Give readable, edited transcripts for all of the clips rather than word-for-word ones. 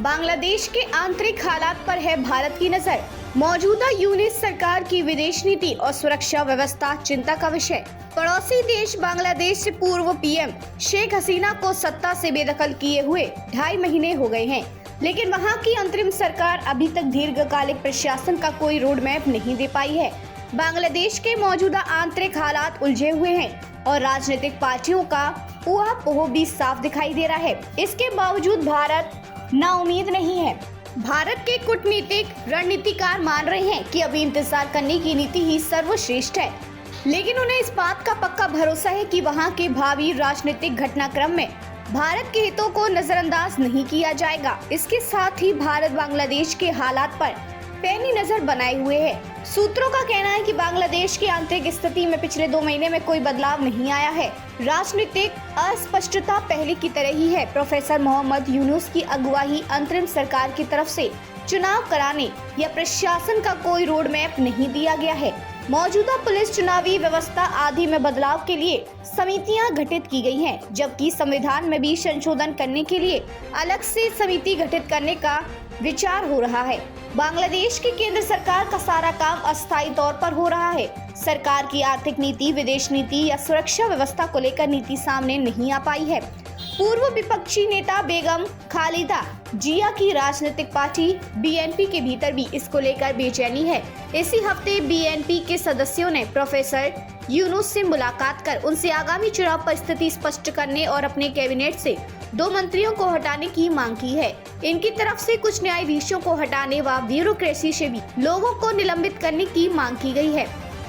बांग्लादेश के आंतरिक हालात पर है भारत की नजर। मौजूदा यूनिट सरकार की विदेश नीति और सुरक्षा व्यवस्था चिंता का विषय। पड़ोसी देश बांग्लादेश से पूर्व पीएम शेख हसीना को सत्ता से बेदखल किए हुए 2.5 महीने हो गए हैं, लेकिन वहां की अंतरिम सरकार अभी तक दीर्घकालिक प्रशासन का कोई रोड मैप नहीं दे पाई है। बांग्लादेश के मौजूदा आंतरिक हालात उलझे हुए हैं और राजनीतिक पार्टियों का ऊहापोह भी साफ दिखाई दे रहा है। इसके बावजूद भारत नाउम्मीद नहीं है। भारत के कूटनीतिक रणनीतिकार मान रहे हैं कि अभी इंतजार करने की नीति ही सर्वश्रेष्ठ है, लेकिन उन्हें इस बात का पक्का भरोसा है कि वहां के भावी राजनीतिक घटनाक्रम में भारत के हितों को नजरअंदाज नहीं किया जाएगा। इसके साथ ही भारत बांग्लादेश के हालात पर पैनी नजर बनाए हुए है। सूत्रों का कहना है कि बांग्लादेश की आंतरिक स्थिति में पिछले 2 महीने में कोई बदलाव नहीं आया है। राजनीतिक अस्पष्टता पहले की तरह ही है। प्रोफेसर मोहम्मद यूनुस की अगुवाई अंतरिम सरकार की तरफ से चुनाव कराने या प्रशासन का कोई रोड मैप नहीं दिया गया है। मौजूदा पुलिस चुनावी व्यवस्था आदि में बदलाव के लिए समितियां गठित की गई हैं, जबकि संविधान में भी संशोधन करने के लिए अलग से समिति गठित करने का विचार हो रहा है। बांग्लादेश की केंद्र सरकार का सारा काम अस्थायी तौर पर हो रहा है। सरकार की आर्थिक नीति, विदेश नीति या सुरक्षा व्यवस्था को लेकर नीति सामने नहीं आ पाई है। पूर्व विपक्षी नेता बेगम खालिदा जिया की राजनीतिक पार्टी बीएनपी के भीतर भी इसको लेकर बेचैनी है। इसी हफ्ते बीएनपी के सदस्यों ने प्रोफेसर यूनुस से मुलाकात कर उनसे आगामी चुनाव पर स्थिति स्पष्ट करने और अपने कैबिनेट से 2 मंत्रियों को हटाने की मांग की है। इनकी तरफ से कुछ न्यायाधीशों को हटाने व ब्यूरोक्रेसी से भी लोगों को निलंबित करने की मांग की गई है।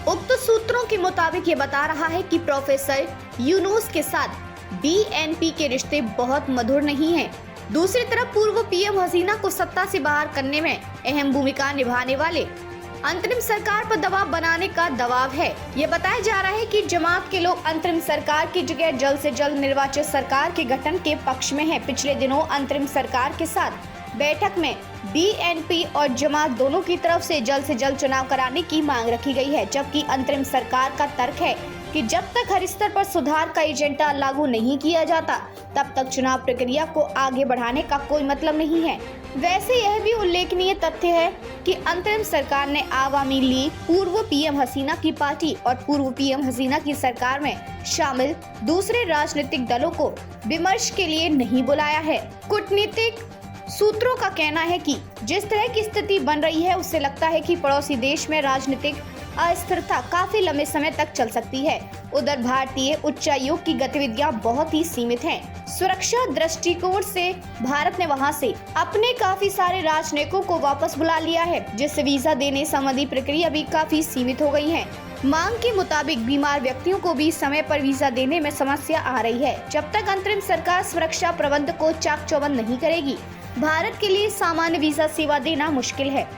उक्त सूत्रों के मुताबिक ये बता रहा है कि प्रोफेसर यूनुस के साथ बीएनपी के रिश्ते बहुत मधुर नहीं हैं। दूसरी तरफ पूर्व पीएम हसीना को सत्ता से बाहर करने में अहम भूमिका निभाने वाले अंतरिम सरकार पर दबाव बनाने का दबाव है। ये बताया जा रहा है कि जमात के लोग अंतरिम सरकार की जगह जल्द से जल्द निर्वाचित सरकार के गठन के पक्ष में है। पिछले दिनों अंतरिम सरकार के साथ बैठक में बीएनपी और जमात दोनों की तरफ से जल्द चुनाव कराने की मांग रखी गई है, जबकि अंतरिम सरकार का तर्क है कि जब तक हर स्तर पर सुधार का एजेंडा लागू नहीं किया जाता, तब तक चुनाव प्रक्रिया को आगे बढ़ाने का कोई मतलब नहीं है। वैसे यह भी उल्लेखनीय तथ्य है कि अंतरिम सरकार ने आवामी लीग, पूर्व पीएम हसीना की पार्टी और पूर्व पीएम हसीना की सरकार में शामिल दूसरे राजनीतिक दलों को विमर्श के लिए नहीं बुलाया है। कूटनीतिक सूत्रों का कहना है कि जिस तरह की स्थिति बन रही है, उससे लगता है कि पड़ोसी देश में राजनीतिक अस्थिरता काफी लंबे समय तक चल सकती है। उधर भारतीय उच्चायोग की गतिविधियां बहुत ही सीमित हैं। सुरक्षा दृष्टिकोण से भारत ने वहां से अपने काफी सारे राजनयिकों को वापस बुला लिया है, जिससे वीजा देने संबंधी प्रक्रिया भी काफी सीमित हो गई है। मांग के मुताबिक बीमार व्यक्तियों को भी समय पर वीजा देने में समस्या आ रही है। जब तक अंतरिम सरकार सुरक्षा प्रबंध को चाक चौबंद नहीं करेगी, भारत के लिए सामान्य वीजा सेवा देना मुश्किल है।